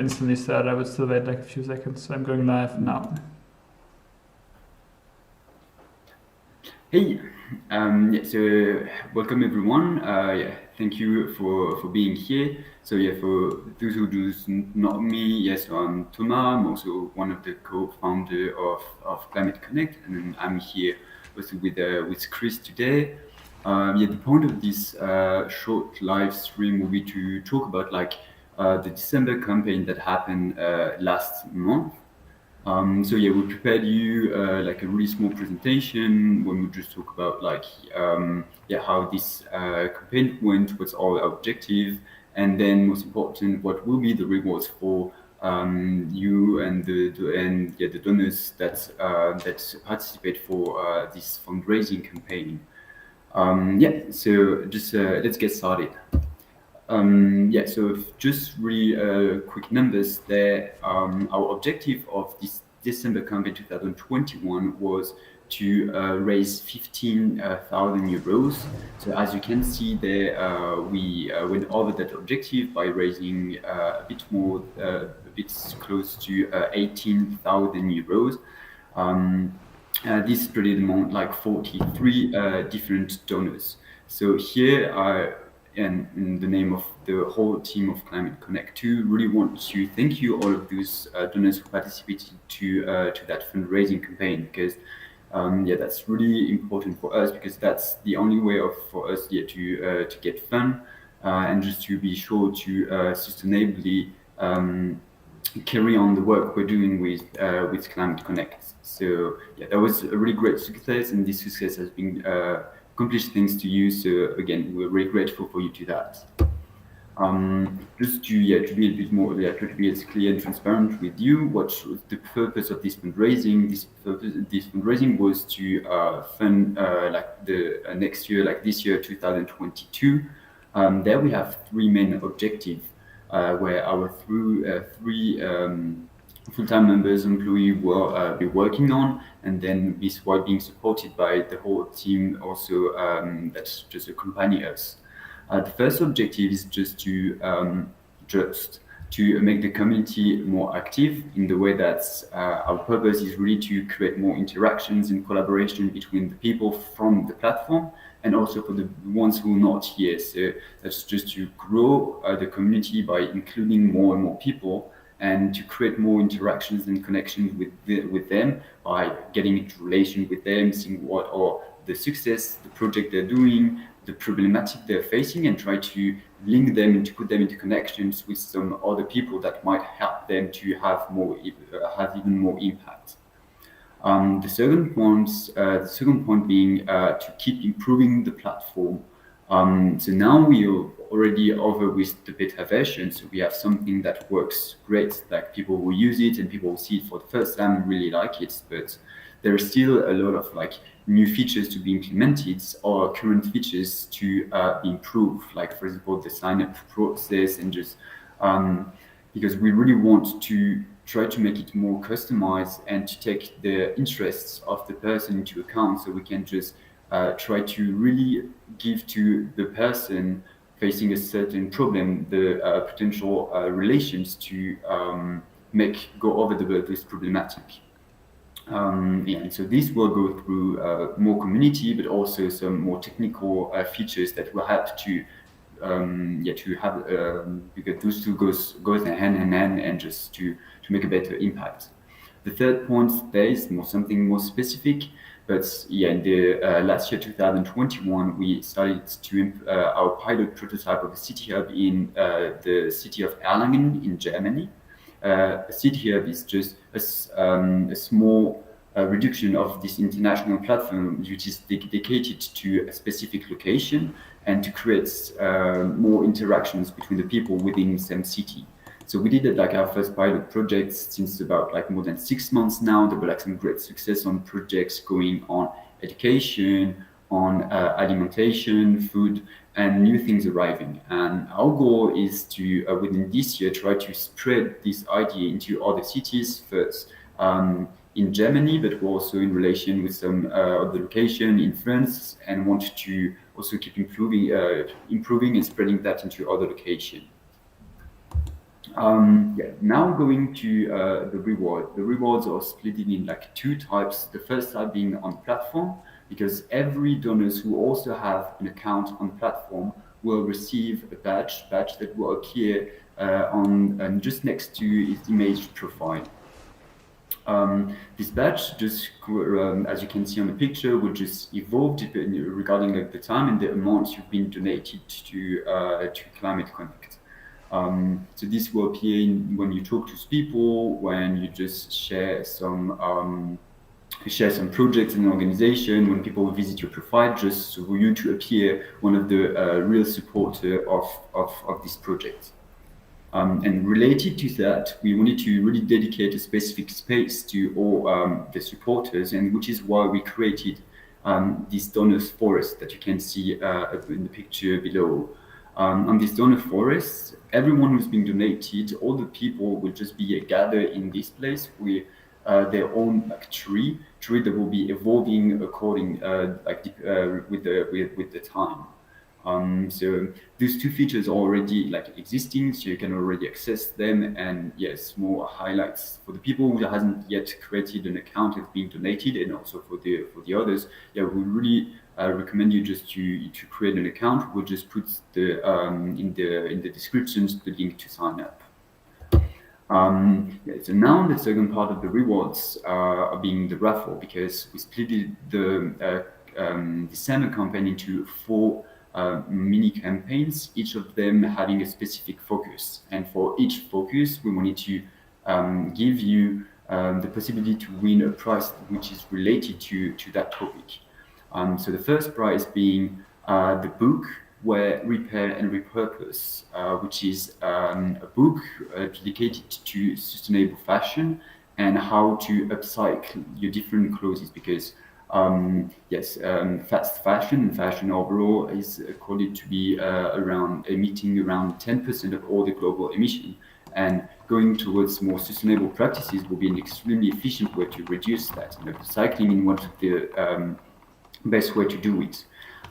instantly start. I would still wait like a few seconds. So I'm going live now. Hey, so welcome everyone. Thank you for being here. So for those who do not me, yes, so I'm Thomas. I'm also one of the co-founder of Climate Connect, and I'm here also with Chris today. The point of this short live stream will be to talk about the December campaign that happened last month. We prepared you like a really small presentation when we just talk about how this campaign went, what's our objective, and then most important, what will be the rewards for you and the donors that participate for this fundraising campaign. So just let's get started. So just really quick numbers there. Our objective of this December campaign 2021 was to raise 15,000 euros. So as you can see there, we went over that objective by raising a bit close to 18,000 euros. This spread among like 43 different donors. So here and in the name of the whole team of Climate Connect 2, really want to thank you all of those donors who participated to that fundraising campaign, because that's really important for us, because that's the only way for us to get fund and just to be sure to sustainably carry on the work we're doing with Climate Connect. So that was a really great success, and this success has been accomplished thanks to you. So again, we're really grateful for you to that. Just to be a bit more, to be as clear and transparent with you, what was the purpose of this fundraising? This fundraising was to fund the next year, like this year, 2022. There we have three main objectives, where our three full-time members, employee will be working on, and then this while being supported by the whole team also that's just accompany us. The first objective is just to make the community more active, in the way that our purpose is really to create more interactions and collaboration between the people from the platform and also for the ones who are not here. So that's just to grow the community by including more and more people, and to create more interactions and connections with them by getting into relation with them, seeing what are the success, the project they're doing, the problematic they're facing, and try to link them and to put them into connections with some other people that might help them to have even more impact. The second point being to keep improving the platform. So now we are already over with the beta version, so we have something that works great, like people will use it and people will see it for the first time, really like it, but there are still a lot of new features to be implemented or current features to be improved, like for example the sign-up process, and just because we really want to try to make it more customized and to take the interests of the person into account, so we can just try to really give to the person facing a certain problem the potential relations to go over this problematic. And so this will go through more community, but also some more technical features that will help to have because those two goes hand in hand, and just to make a better impact. The third point there is something more specific, but in the last year 2021 we started to our pilot prototype of a city hub in the city of Erlangen in Germany. A city hub is just a small reduction of this international platform, which is dedicated to a specific location and to create more interactions between the people within the same city. So we did our first pilot project since about more than 6 months now. There were some great success on projects going on education, on alimentation, food, and new things arriving. And our goal is to, within this year, try to spread this idea into other cities first, in Germany, but also in relation with some other location in France, and want to also keep improving and spreading that into other locations. Yeah, now going to the reward. The rewards are split in like two types. The first type being on platform, because every donors who also have an account on platform will receive a badge that will appear on just next to its image profile. This badge just, as you can see on the picture, will just evolve regarding like the time and the amount you've been donated to Climate Connect. So this will appear when you talk to people, when you just share some projects in an organization, when people visit your profile, just for you to appear one of the real supporter of this project. And related to that, we wanted to really dedicate a specific space to all the supporters, and which is why we created this donors forest that you can see in the picture below. On this donor forest, everyone who's been donated, all the people will just be gathered in this place with their own like tree that will be evolving according with the time. So these two features are already like existing, so you can already access them. And yes, more highlights for the people who hasn't yet created an account that's being donated, and also for the others. Yeah, we really recommend you just to create an account. We'll just put the in the descriptions the link to sign up. Yeah, so now the second part of the rewards are being the raffle, because we split the summer campaign into 4 mini campaigns, each of them having a specific focus. And for each focus, we wanted to give you the possibility to win a prize which is related to that topic. So the first prize being the book 𝗰𝗶𝗴 and Repurpose, which is a book dedicated to sustainable fashion and how to upcycle your different clothes, because yes, fast fashion and fashion overall is quoted to be emitting around 10% of all the global emission, and going towards more sustainable practices will be an extremely efficient way to reduce that. And upcycling is one of the best way to do it.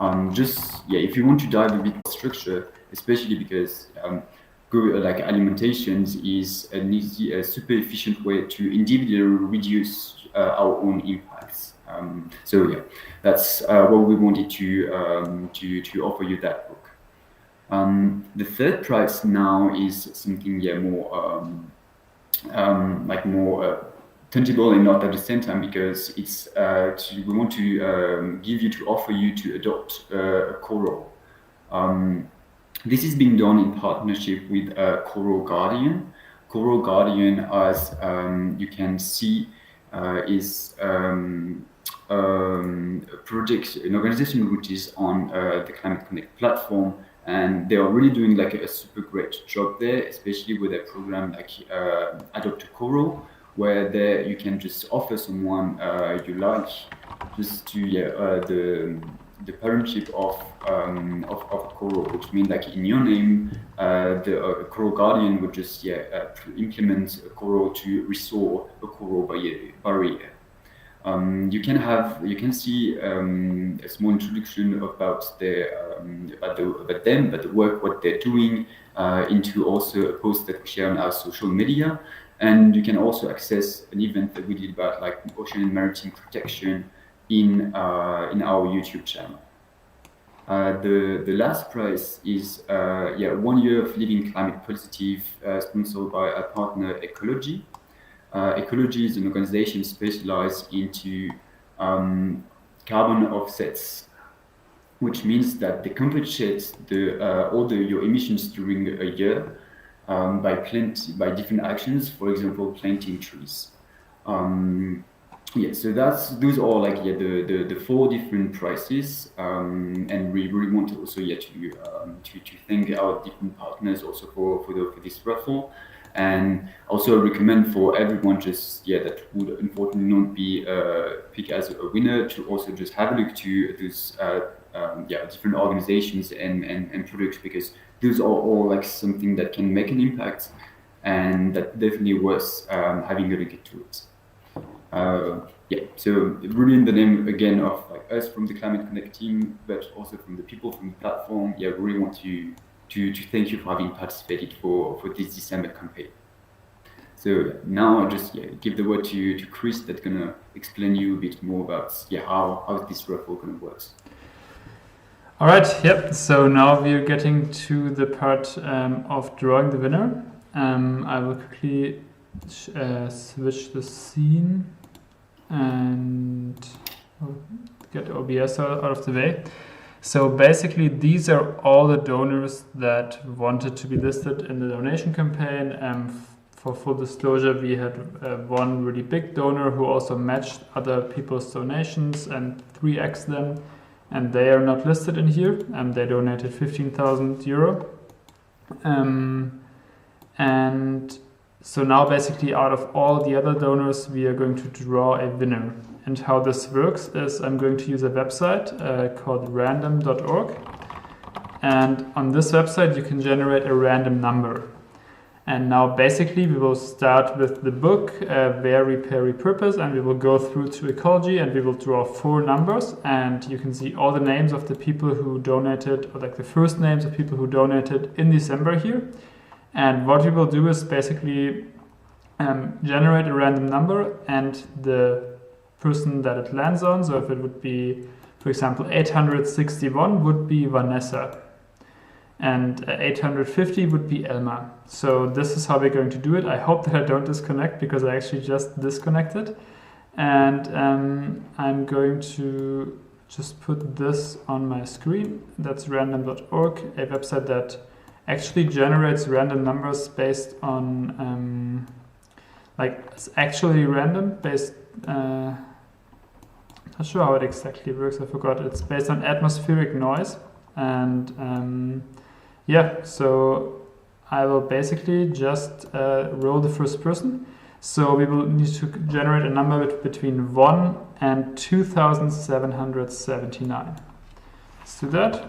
If you want to dive a bit more structure, especially because like alimentations is a super efficient way to individually reduce our own impacts. So yeah, that's what we wanted to offer you that book. The third prize now is something more more tangible and not at the same time, because it's we want to offer you to adopt a coral. This is being done in partnership with Coral Guardian. Coral Guardian, as you can see, is a project, an organization which is on the Climate Connect platform, and they are really doing like a super great job there, especially with a program like Adopt a Coral, where there you can just offer someone you like just to the parentship of a coral, which means like in your name, the Coral Guardian would just implement a coral to restore a coral barrier. You can see a small introduction about them, about the work, what they're doing, into also a post that we share on our social media. And you can also access an event that we did about like ocean and maritime protection in our YouTube channel. The last prize is 1 year of living climate positive, sponsored by our partner 𝗟𝗏𝘁𝗀. 𝗟𝗏𝘁𝗀 is an organization specialized into carbon offsets, which means that they compensate all your emissions during a year by different actions, for example, planting trees. So those are like the 4 different prices, and we really want also to thank our different partners also for this raffle, and also recommend for everyone that would unfortunately not be picked as a winner to also just have a look to those different organizations and products, because those are all like something that can make an impact, and that definitely worth having a look into it. So really in the name again of like us from the Climate Connect team, but also from the people from the platform, we really want to to thank you for having participated for this December campaign. So now I'll just give the word to Chris, that's gonna explain you a bit more about how this raffle kind of works. All right, yep. So now we're getting to the part of drawing the winner. I will quickly switch the scene and get OBS out of the way. So basically, these are all the donors that wanted to be listed in the donation campaign. For full disclosure, we had one really big donor who also matched other people's donations and 3x them, and they are not listed in here. They donated 15,000 euro. And so now basically out of all the other donors, we are going to draw a winner. And how this works is I'm going to use a website called random.org. And on this website, you can generate a random number. And now basically we will start with the book, 𝗿𝗵𝗴𝗿𝗵𝗵𝗵, and we will go through to ecology and we will draw 4 numbers. And you can see all the names of the people who donated, or like the first names of people who donated in December here. And what we will do is basically generate a random number and the person that it lands on. So if it would be, for example, 861 would be Vanessa, and 850 would be Elma. So this is how we're going to do it. I hope that I don't disconnect, because I actually just disconnected. And I'm going to just put this on my screen. That's random.org, a website that actually generates random numbers based on, it's actually random based, not sure how it exactly works, I forgot. It's based on atmospheric noise. And so I will basically just roll the first person. So we will need to generate a number between 1 and 2,779. Let's do that.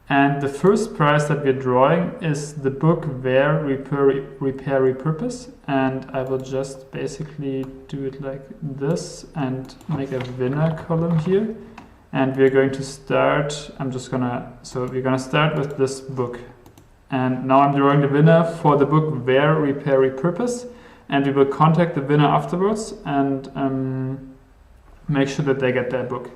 And the first prize that we're drawing is the book 𝗿𝗵𝗴𝗿𝗵𝗵𝗵𝗵𝗵, and I will just basically do it like this and make a winner column here. And we're going to start, we're gonna start with this book. And now I'm drawing the winner for the book 𝗿𝗵𝗴𝗿𝗵𝗵𝗵, and we will contact the winner afterwards and make sure that they get their book.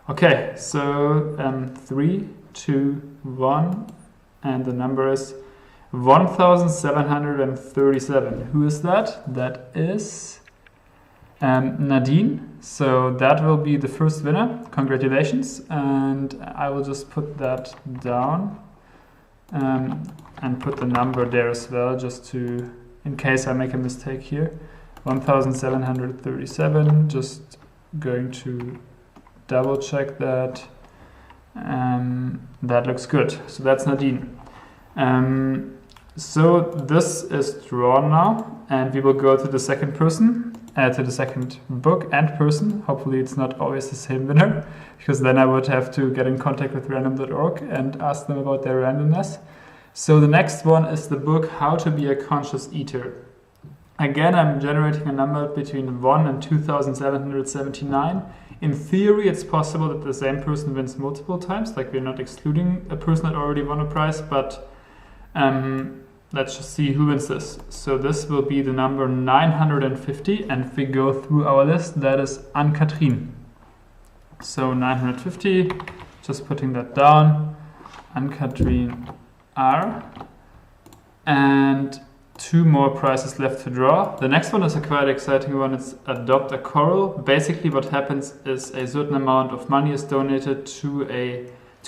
Okay, so 3, 2, 1, and the number is 1,737. Who is that? That is Nadine. So that will be the first winner. Congratulations. And I will just put that down and put the number there as well, just to, in case I make a mistake here. 1,737. Just going to double check that. That looks good. So that's Nadine. So this is drawn now, and we will go to the second person, to the second book and person. Hopefully it's not always the same winner, because then I would have to get in contact with random.org and ask them about their randomness. So the next one is the book How to Be a Conscious Eater. Again, I'm generating a number between 1 and 2,779. In theory, it's possible that the same person wins multiple times, like we're not excluding a person that already won a prize, but let's just see who wins this. So this will be the number 950, and if we go through our list, that is Ann-Kathrin. So 950, just putting that down, Ann-Kathrin R. And 2 more prizes left to draw. The next one is a quite exciting one. It's Adopt a Coral. Basically what happens is a certain amount of money is donated to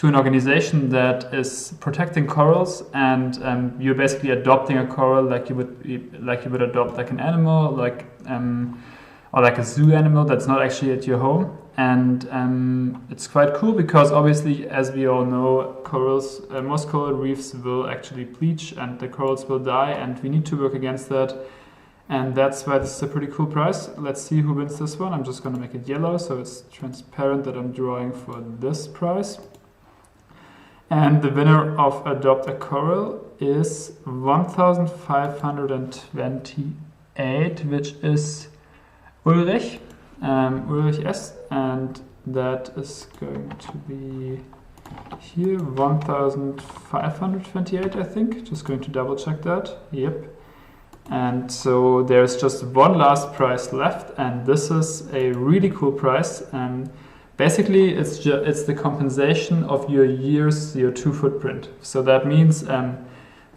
an organization that is protecting corals, and you're basically adopting a coral like you would adopt like an animal, or like a zoo animal that's not actually at your home. And it's quite cool because obviously, as we all know, corals, most coral reefs will actually bleach and the corals will die, and we need to work against that. And that's why this is a pretty cool prize. Let's see who wins this one. I'm just going to make it yellow so it's transparent that I'm drawing for this prize. And the winner of Adopt a Coral is 1,528, which is Ulrich S. And that is going to be here, 1528, I think. Just going to double check that. Yep. And so there's just one last prize left, and this is a really cool prize. Basically, it's the compensation of your year's CO2 footprint. So that means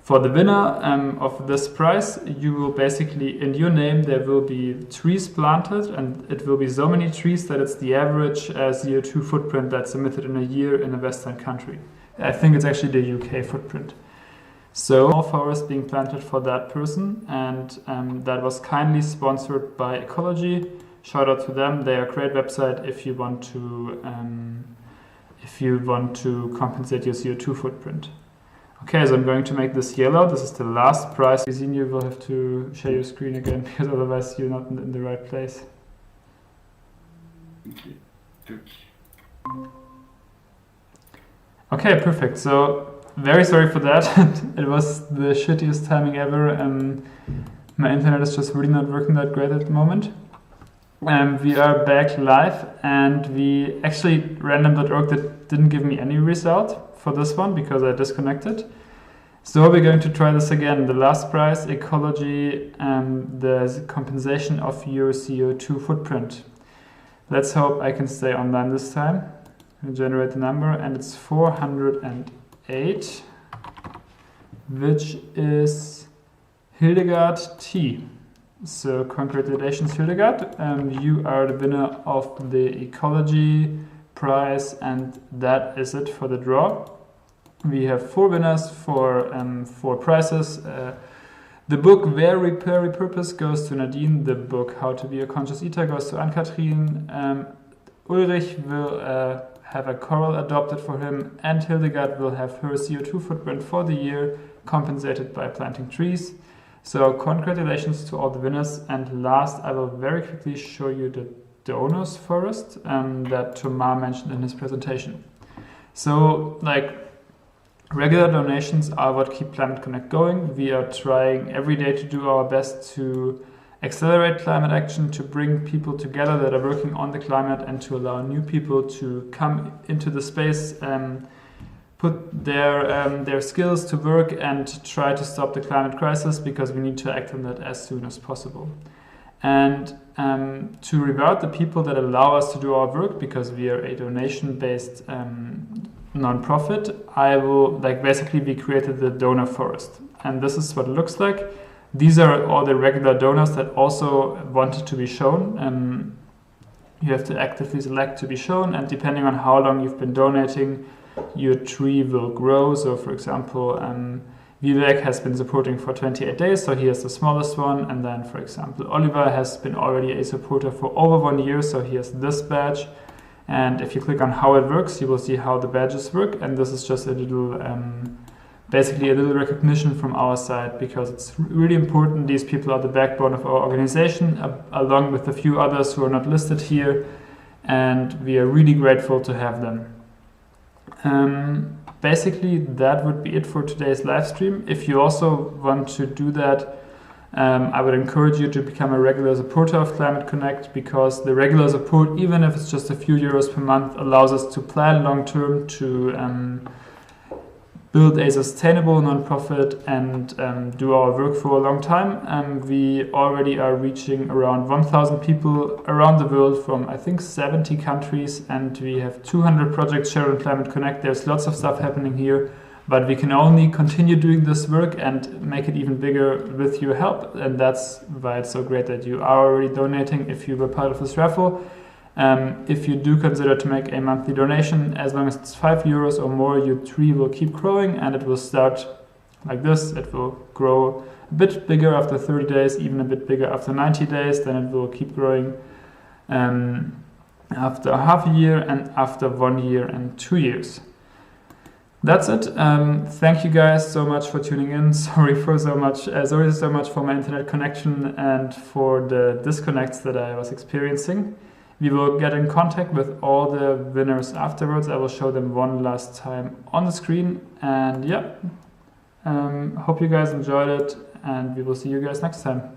for the winner of this prize, you will basically, in your name, there will be trees planted, and it will be so many trees that it's the average CO2 footprint that's emitted in a year in a Western country. I think it's actually the UK footprint. So, more forest being planted for that person, and that was kindly sponsored by Ecology. Shout out to them. They are a great website if you want to compensate your CO2 footprint. Okay, so I'm going to make this yellow. This is the last prize. You will have to share your screen again because otherwise you're not in the right place. Okay, perfect. So very sorry for that. It was the shittiest timing ever. My internet is just really not working that great at the moment. We are back live, and we actually random.org that didn't give me any result for this one because I disconnected. So we're going to try this again. The last prize, Ecology, the compensation of your CO2 footprint. Let's hope I can stay online this time. I'll generate the number, and it's 408, which is 𝗟𝗲𝗁𝗁𝗿. So congratulations, 𝗟𝗲𝗁𝗁𝗁𝗁. You are the winner of the Ecology prize, and that is it for the draw. We have 4 winners for 4 prizes. The book Repurpose goes to Nadine. The book How to Be a Conscious Eater goes to Ann-Kathrin. Ulrich will have a coral adopted for him, and 𝗟𝗲𝗁𝗁𝗁𝗁 will have her CO2 footprint for the year compensated by planting trees. So congratulations to all the winners. And last, I will very quickly show you the donors first that 𝗤𝗲 mentioned in his presentation. So regular donations are what keep Climate Connect going. We are trying every day to do our best to accelerate climate action, to bring people together that are working on the climate, and to allow new people to come into the space, put their skills to work and try to stop the climate crisis, because we need to act on that as soon as possible. And to reward the people that allow us to do our work, because we are a donation-based non-profit, basically we created the donor forest. And this is what it looks like. These are all the regular donors that also wanted to be shown. You have to actively select to be shown, and depending on how long you've been donating, your tree will grow. So for example, 𝗰𝗶𝗴𝗃 has been supporting for 28 days, so he has the smallest one. And then for example, Oliver has been already a supporter for over 1 year, so he has this badge. And if you click on how it works, you will see how the badges work. And this is just a little, basically a little recognition from our side, because it's really important. These people are the backbone of our organization, along with a few others who are not listed here. And we are really grateful to have them. Basically, that would be it for today's live stream. If you also want to do that, I would encourage you to become a regular supporter of Climate Connect, because the regular support, even if it's just a few euros per month, allows us to plan long term, to build a sustainable nonprofit and do our work for a long time. We already are reaching around 1,000 people around the world from, I think, 70 countries, and we have 200 projects shared on Climate Connect. There's lots of stuff happening here. But we can only continue doing this work and make it even bigger with your help. And that's why it's so great that you are already donating if you were part of this raffle. If you do consider to make a monthly donation, as long as it's 5 euros or more, your tree will keep growing, and it will start like this. It will grow a bit bigger after 30 days, even a bit bigger after 90 days. Then it will keep growing after half a year, and after 1 year and 2 years. That's it. Thank you guys so much for tuning in. Sorry so much for my internet connection and for the disconnects that I was experiencing. We will get in contact with all the winners afterwards. I will show them one last time on the screen. And yeah, hope you guys enjoyed it, and we will see you guys next time.